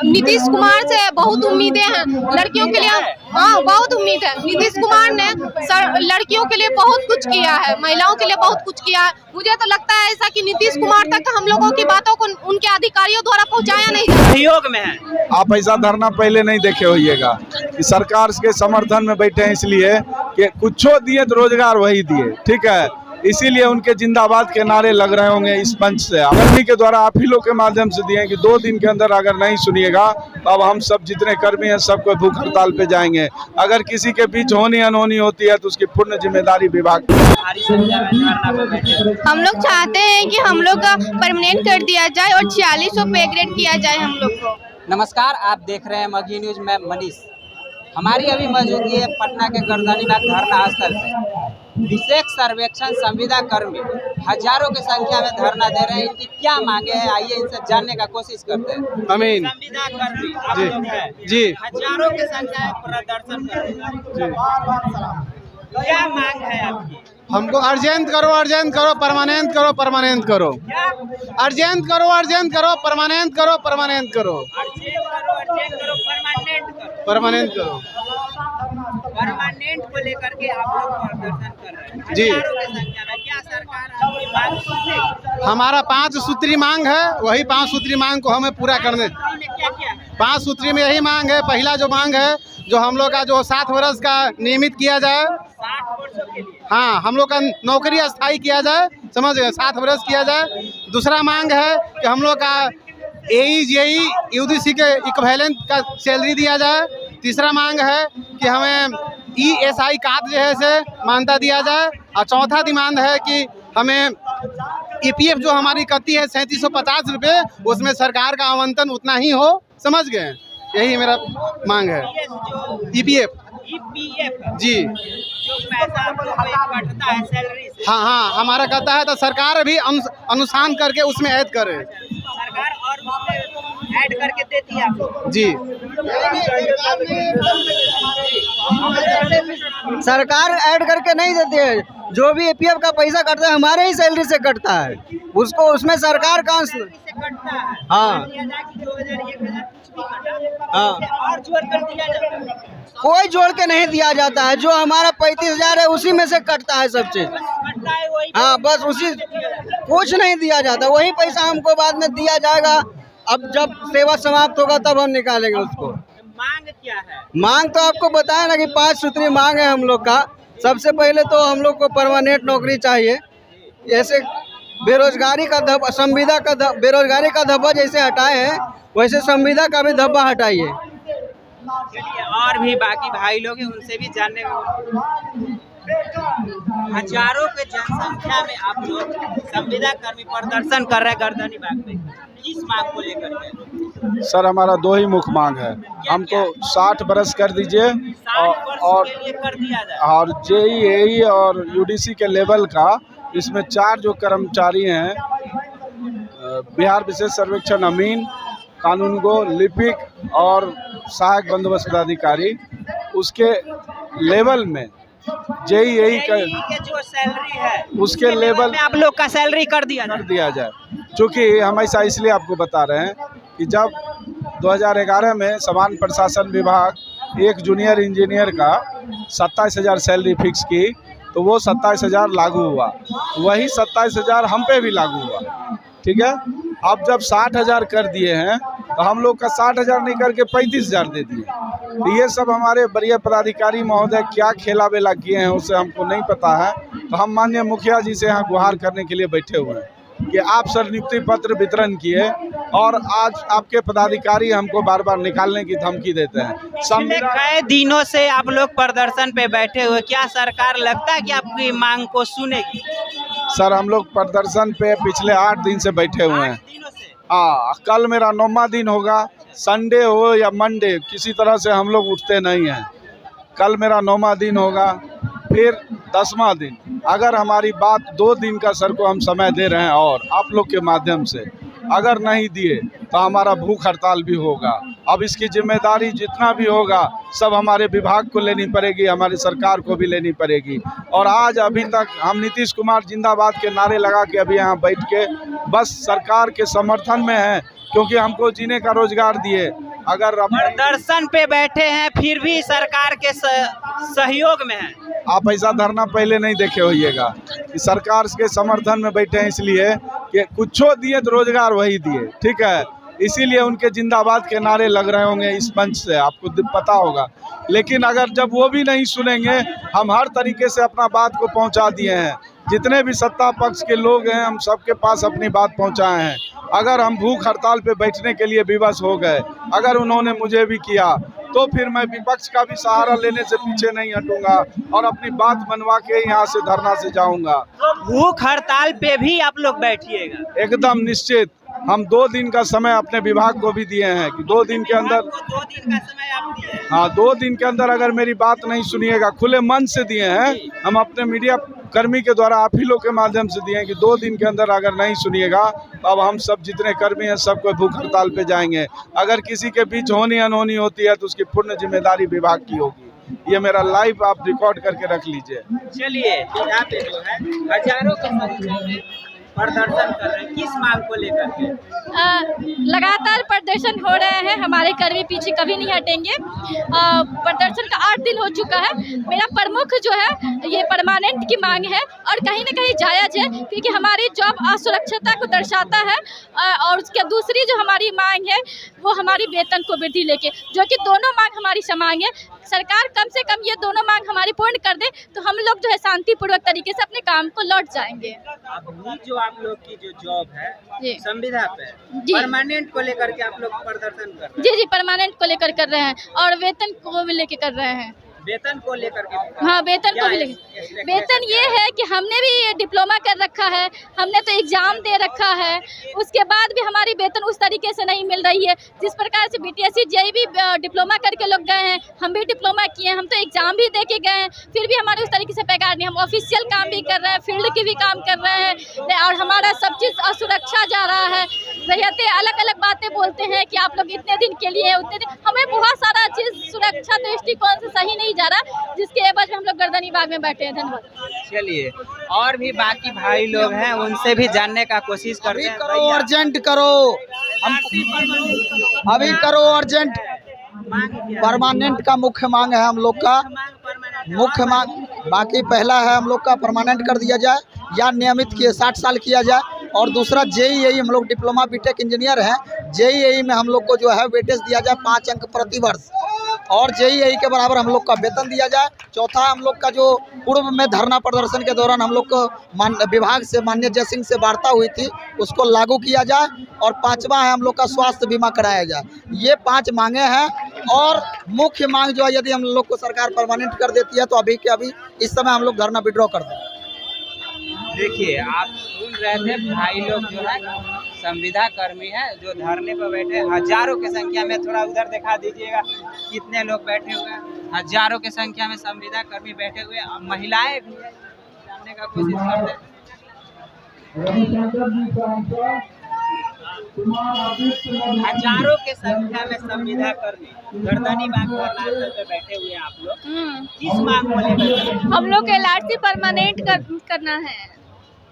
नीतीश कुमार से बहुत उम्मीदें हैं लड़कियों के लिए। हाँ, बहुत उम्मीद है। नीतीश कुमार ने लड़कियों के लिए बहुत कुछ किया है, महिलाओं के लिए बहुत कुछ किया है। मुझे तो लगता है ऐसा कि नीतीश कुमार तक हम लोगों की बातों को उनके अधिकारियों द्वारा पहुंचाया नहीं जाता। सहयोग में है। आप ऐसा धरना पहले नहीं देखे होइएगा कि सरकार के समर्थन में बैठे हैं, इसलिए कि कुछो दिए तो रोजगार वही दिए, ठीक है। इसीलिए उनके जिंदाबाद के नारे लग रहे होंगे इस मंच से। कर्मी के द्वारा आप ही लोग के माध्यम से दिए कि 2 दिन के अंदर अगर नहीं सुनिएगा तो अब हम सब जितने कर्मी हैं सबको भूख हड़ताल पे जाएंगे। अगर किसी के बीच होनी अनहोनी होती है तो उसकी पूर्ण जिम्मेदारी विभाग की। हम लोग चाहते हैं कि हम लोग का परमानेंट कर दिया जाए और 4600 पे ग्रेड किया जाए हम लोग को। नमस्कार, आप देख रहे हैं मगही न्यूज में मनीष। हमारी अभी मौजूदगी है पटना के गर्दनी बाग धरना स्थल पे। विशेष सर्वेक्षण संविदा कर्मी हजारों की संख्या में धरना दे रहे हैं। इनकी क्या मांगे हैं, आइए इनसे जानने का कोशिश करते हैं। अमीन संविदा कर्मी आप जी लोग हैं, जी हजारों की संख्या में प्रदर्शन कर रहे हैं। क्या मांग है आपकी? हमको अर्जेंट करो, अर्जेंट करो, परमानेंट करो, परमानेंट करो, अर्जेंट करो, अर्जेंट करो, परमानेंट करो, परमानेंट करो, अर्जेंट करो, परमानेंट करो, परमानेंट करो। परमानेंट को लेकर के आप लोग प्रदर्शन कर रहे हैं जी। हजारों की संख्या में। क्या सरकार आपकी मांग सुनेगी? हमारा 5 सूत्री मांग है, वही 5 सूत्री मांग को हमें पूरा करने। क्या क्या है? 5 सूत्री में यही मांग है। पहला जो मांग है, जो हम लोग का जो 7 वर्ष का नियमित किया जाए। 60 वर्षों के लिए हाँ, हम लोग का नौकरी अस्थायी किया जाए, समझ गए, 7 वर्ष किया जाए। दूसरा मांग है कि हम लोग का AE JE UDC के इक्विवेलेंट का सैलरी दिया जाए। तीसरा मांग है कि हमें ESI कार्ड जो है से मान्यता दिया जाए। और चौथा डिमांड है कि हमें EPF जो हमारी कटती है 3750 रुपये, उसमें सरकार का आवंटन उतना ही हो, समझ गए। यही मेरा मांग है। EPF जी, जो पैसा आप लोग को कटता है सैलरी से, हाँ हाँ, हमारा कहता है तो सरकार भी अनुसार करके उसमें ऐड करे। सरकार और उसमें ऐड करके देती है आप लोग जी। सरकार ऐड करके नहीं देती है। जो भी EPF का पैसा कटता है हमारे ही सैलरी से कटता है, उसको उसमें सरकार का से कटता है। हाँ। 2000 1000 कुछ भी कटा, हाँ। और जोड़ कर दिया जाता है। कोई जोड़ के नहीं दिया जाता है। जो हमारा 35,000 है उसी में से कटता है सब चीज। कटता है वही। हाँ, बस उसी, कुछ नहीं दिया जाता। वही पैसा हमको बाद में दिया जाएगा। अब जब सेवा समाप्त होगा तब हम निकालेंगे उसको। मांग क्या है? मांग तो आपको बताया ना कि 5 सूत्री मांग है हम लोग का। सबसे पहले तो हम लोग को परमानेंट नौकरी चाहिए। ऐसे बेरोजगारी का धब्बा, संविदा का बेरोजगारी का धब्बा जैसे हटाए हैं, वैसे संविदा का भी धब्बा हटाइए। चलिए, और भी बाकी भाई लोग हैं, उनसे भी जानने का। हजारों के जनसंख्या में आप लोग संविदा कर्मी प्रदर्शन कर रहे हैं गर्दनी बाग में, किस मांग को लेकर के? सर, हमारा 2 ही मुख्य मांग है। हमको 60 बरस कर दीजिए 60 वर्ष और के लिए कर दिया जाए। और JE AE और UDC के लेवल का, इसमें 4 जो कर्मचारी हैं, बिहार विशेष सर्वेक्षण अमीन, कानूनगो, लिपिक और सहायक बंदोबस्त पदाधिकारी, उसके लेवल में JE AE का जो सैलरी है उसके लेवल में आप लोग का सैलरी कर दिया जाए। चूँकि हम ऐसा इसलिए आपको बता रहे हैं कि जब 2011 में समान प्रशासन विभाग एक जूनियर इंजीनियर का 27,000 सैलरी फिक्स की, तो वो 27,000 लागू हुआ। वही 27,000 हम पे भी लागू हुआ, ठीक है। अब जब 60,000 कर दिए हैं तो हम लोग का 60,000 नहीं करके 35,000 दे दिए। तो ये सब हमारे वरीय पदाधिकारी महोदय क्या खेला बेला किए हैं उसे हमको नहीं पता है। तो हम माननीय मुखिया जी से यहाँ गुहार करने के लिए बैठे हुए हैं कि आप सर नियुक्ति पत्र वितरण किए और आज आपके पदाधिकारी हमको बार बार निकालने की धमकी देते हैं। कई दिनों से आप लोग प्रदर्शन पे बैठे हुए, क्या सरकार लगता है कि आपकी मांग को सुनेगी? सर, हम लोग प्रदर्शन पे पिछले 8 दिन से बैठे हुए हैं। हाँ, कल मेरा 9वां दिन होगा। संडे हो या मंडे, किसी तरह से हम लोग उठते नहीं हैं। कल मेरा 9वां दिन होगा, फिर 10वां दिन। अगर हमारी बात 2 दिन का सर को हम समय दे रहे हैं और आप लोग के माध्यम से, अगर नहीं दिए तो हमारा भूख हड़ताल भी होगा। अब इसकी जिम्मेदारी जितना भी होगा सब हमारे विभाग को लेनी पड़ेगी, हमारी सरकार को भी लेनी पड़ेगी। और आज अभी तक हम नीतीश कुमार जिंदाबाद के नारे लगा के अभी यहाँ बैठ के बस सरकार के समर्थन में हैं, क्योंकि हमको जीने का रोजगार दिए। अगर प्रदर्शन पे बैठे हैं फिर भी सरकार के सहयोग में है। आप ऐसा धरना पहले नहीं देखे होइएगा कि सरकार के समर्थन में बैठे हैं, इसलिए कि कुछो दिए तो रोजगार वही दिए, ठीक है, इसीलिए उनके जिंदाबाद के नारे लग रहे होंगे इस मंच से, आपको पता होगा। लेकिन अगर जब वो भी नहीं सुनेंगे, हम हर तरीके से अपना बात को पहुंचा दिए हैं, जितने भी सत्ता पक्ष के लोग हैं हम सबके पास अपनी बात पहुंचाए हैं। अगर हम भूख हड़ताल पे बैठने के लिए विवश हो गए, अगर उन्होंने मुझे भी किया, तो फिर मैं विपक्ष का भी सहारा लेने से पीछे नहीं हटूंगा और अपनी बात मनवा के यहाँ से धरना से जाऊंगा। भूख हड़ताल पे भी आप लोग बैठिएगा? एकदम निश्चित। हम 2 दिन का समय अपने विभाग को भी दिए हैं कि 2 दिन के अंदर, 2 दिन का समय आप दिए हैं? हाँ, 2 दिन के अंदर अगर मेरी बात नहीं सुनिएगा, खुले मन से दिए हैं, हम अपने मीडिया कर्मी के द्वारा आप ही लोग के माध्यम से दिए हैं कि 2 दिन के अंदर अगर नहीं सुनिएगा तो अब हम सब जितने कर्मी हैं सबको भूख हड़ताल पे जाएंगे। अगर किसी के बीच होनी अनहोनी होती है तो उसकी पूर्ण जिम्मेदारी विभाग की होगी। ये मेरा लाइव आप रिकॉर्ड करके रख लीजिए। चलिए, यहाँ पे जो है हजारों की संख्या में प्रदर्शन कर रहे हैं, किस मांग को लेकर के? लगातार प्रदर्शन हो रहे हैं, हमारे कर्मी पीछे कभी नहीं हटेंगे। प्रदर्शन का 8 दिन हो चुका है। मेरा प्रमुख जो है ये परमानेंट की मांग है और कहीं ना कहीं जायज़ है, क्योंकि हमारी जॉब असुरक्षता को दर्शाता है। और उसके दूसरी जो हमारी मांग है वो हमारी वेतन को वृद्धि लेके, जो कि दोनों मांग हमारी समान है। सरकार कम से कम ये दोनों मांग हमारी पूर्ण कर दे तो हम लोग जो है शांतिपूर्वक तरीके से अपने काम को लौट जाएंगे। अभी जो आप लोग की जो जॉब है संविदा पे, जी, परमानेंट को लेकर के आप लोग प्रदर्शन कर रहे हैं? जी, परमानेंट को लेकर कर रहे हैं और वेतन को भी लेके कर रहे हैं। वेतन को लेकर के? हाँ, वेतन को भी लेकर। वेतन ये है कि हमने भी डिप्लोमा कर रखा है, हमने तो एग्जाम दे रखा है, उसके बाद भी हमारी वेतन उस तरीके से नहीं मिल रही है जिस प्रकार से बीटीएससी जेई भी डिप्लोमा करके लोग गए हैं, हम भी डिप्लोमा किए हैं, हम तो एग्जाम भी दे के गए हैं, फिर भी हमारे उस तरीके से पगार नहीं। हम ऑफिशियल काम भी कर रहे हैं, फील्ड की भी काम कर रहे हैं और हमारा सब चीज़ असुरक्षा जा रहा है। रहते अलग अलग बातें बोलते हैं कि आप लोग इतने दिन के लिए उतने दिन, हमें बहुत सारा चीज़ सुरक्षा दृष्टिकोण से सही नहीं जा रहा, जिसके एवज में हम लोग गर्दनी बाग में बैठे हैं। धन्यवाद। चलिए, और भी बाकी भाई लोग हैं, उनसे भी जानने का कोशिश करते हैं। करो, अर्जेंट करो, हम अभी करो अर्जेंट। परमानेंट का मुख्य मांग है हम लोग का, मुख्य मांग। बाकी पहला है हम लोग का परमानेंट कर दिया जाए या नियमित किए 60 साल किया जाए। और दूसरा जेईई, हम लोग डिप्लोमा बीटेक इंजीनियर हैं, जेईई में हम लोग को जो है वेटेज दिया जाए 5 अंक प्रति वर्ष और जेईई के बराबर हम लोग का वेतन दिया जाए। चौथा, हम लोग का जो पूर्व में धरना प्रदर्शन के दौरान हम लोग को विभाग से माननीय जय सिंह से वार्ता हुई थी, उसको लागू किया जाए। और 5वां है हम लोग का स्वास्थ्य बीमा कराया जाए। ये 5 मांगे हैं। और मुख्य मांग जो है, यदि हम लोग को सरकार परमानेंट कर देती है तो अभी के अभी इस समय हम लोग धरना विड्रॉ कर दें। देखिए, आप सुन रहे थे, भाई लोग जो है संविदा कर्मी है जो धरने पर बैठे, हजारों की संख्या में। थोड़ा उधर दिखा दीजिएगा कितने लोग बैठे हुए हैं। हजारों की संख्या में संविदा कर्मी बैठे हुए हैं, महिलाएं भी हैं, जानने का कोशिश करते हैं। हजारों की संख्या में संविदा कर्मी गर्दनी बाग धरना पे बैठे हुए हैं। आप लोग किस मांग को लेकर? हम लोग को LRC परमानेंट करना है,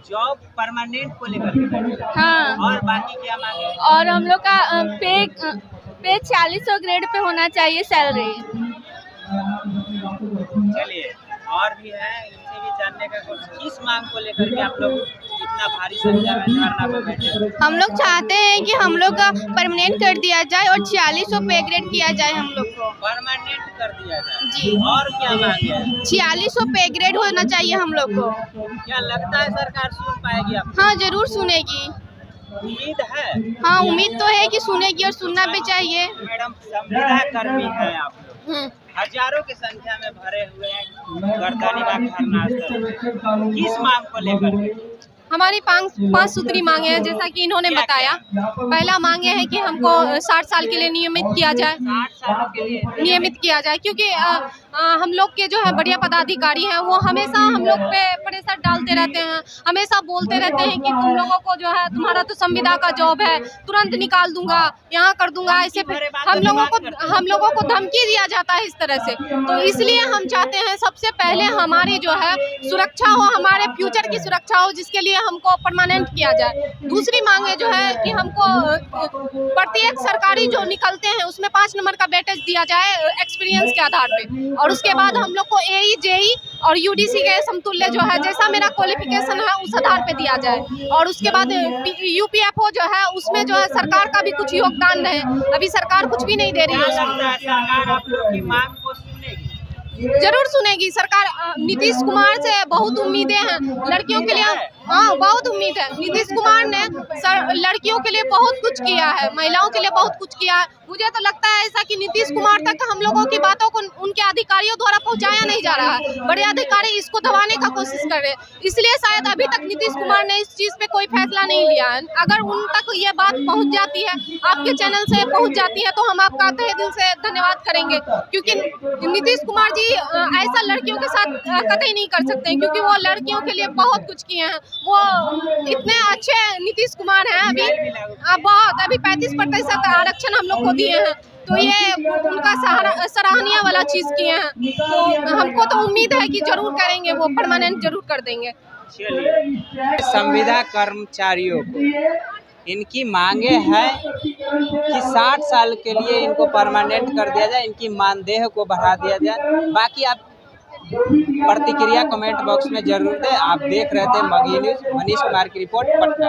जॉब परमानेंट को लेकर। हाँ, और बाकी क्या मांगे? और हम लोग का पे 4600 ग्रेड पे होना चाहिए सैलरी। चलिए, और भी है, इनसे भी जानने का किस मांग को लेकर के आप लोग इतना भारी संख्या में धरना पे बैठे? हम लोग चाहते हैं कि हम लोग का परमानेंट कर दिया जाए और 4600 पे ग्रेड किया जाए हम लोग को। परमानेंट कर दिया जाए जी। और क्या मांगे है? 4600 पे ग्रेड होना चाहिए हम लोग को। क्या लगता है सरकार सुन पाएगी आपको? हाँ, जरूर सुनेगी। उम्मीद है? हाँ, उम्मीद तो है कि सुनेगी और सुनना भी चाहिए। मैडम, संविदा कर्मी है आप लोग, हजारों की संख्या में भरे हुए हैं गर्दनी बाग धरना स्थल, किस मांग को लेकर के? हमारी 5 सूत्री मांगे हैं, जैसा कि इन्होंने बताया। पहला मांगे है कि हमको 60 साल के लिए नियमित किया जाए, 60 साल के लिए नियमित किया जाए, क्योंकि हम लोग के जो है बढ़िया पदाधिकारी हैं वो हमेशा हम लोग पे प्रेशर डालते रहते हैं, हमेशा बोलते रहते हैं कि तुम लोगों को जो है, तुम्हारा तो संविदा का जॉब है, तुरंत निकाल दूंगा, यहाँ कर दूंगा, ऐसे हम लोगों को धमकी दिया जाता है इस तरह से। तो इसलिए हम चाहते हैं सबसे पहले हमारी जो है सुरक्षा हो, हमारे फ्यूचर की सुरक्षा हो, जिसके लिए हमको परमानेंट किया जाए। दूसरी मांगे जो है कि हमको प्रत्येक सरकारी जो निकलते हैं उसमें 5 नंबर का वेटेज दिया जाए एक्सपीरियंस के आधार पे, और उसके बाद हम लोग को AE, JE और UDC के समतुल्य जो है जैसा मेरा क्वालिफिकेशन है उस आधार पे दिया जाए। और उसके बाद UPFO जो है उसमें जो है सरकार का भी कुछ योगदान है, अभी सरकार कुछ भी नहीं दे रही है उसमें। जरूर सुनेगी सरकार। नीतीश कुमार से बहुत उम्मीदें हैं लड़कियों के लिए। हाँ, बहुत उम्मीद है। नीतीश कुमार ने लड़कियों के लिए बहुत कुछ किया है, महिलाओं के लिए बहुत कुछ किया है। मुझे तो लगता है ऐसा कि नीतीश कुमार तक हम लोगों की बातों को उनके अधिकारियों द्वारा पहुंचाया नहीं जा रहा है। बड़े अधिकारी इसको दबाने का कोशिश कर रहे हैं, इसलिए शायद अभी तक नीतीश कुमार ने इस चीज पे कोई फैसला नहीं लिया है। अगर उन तक ये बात पहुंच जाती है, आपके चैनल से पहुंच जाती है, तो हम आपका तहे दिल से धन्यवाद करेंगे, क्योंकि नीतीश कुमार जी ऐसा लड़कियों के साथ कतई नहीं कर सकते हैं, क्योंकि वो लड़कियों के लिए बहुत कुछ किए हैं। वो इतने अच्छे नीतीश कुमार हैं। अभी 35% आरक्षण हम लोग को दिए हैं, तो ये उनका सराहनीय वाला चीज किए हैं। तो हमको तो उम्मीद है कि जरूर करेंगे, वो परमानेंट जरूर कर देंगे। संविदा कर्मचारियों को इनकी मांगे हैं कि 60 साल के लिए इनको परमानेंट कर दिया जाए, इनकी मानदेय को बढ़ा दिया जाए। बाकी आप प्रतिक्रिया कमेंट बॉक्स में जरूर दें। आप देख रहे थे मगही न्यूज़, मनीष कुमार की रिपोर्ट, पटना।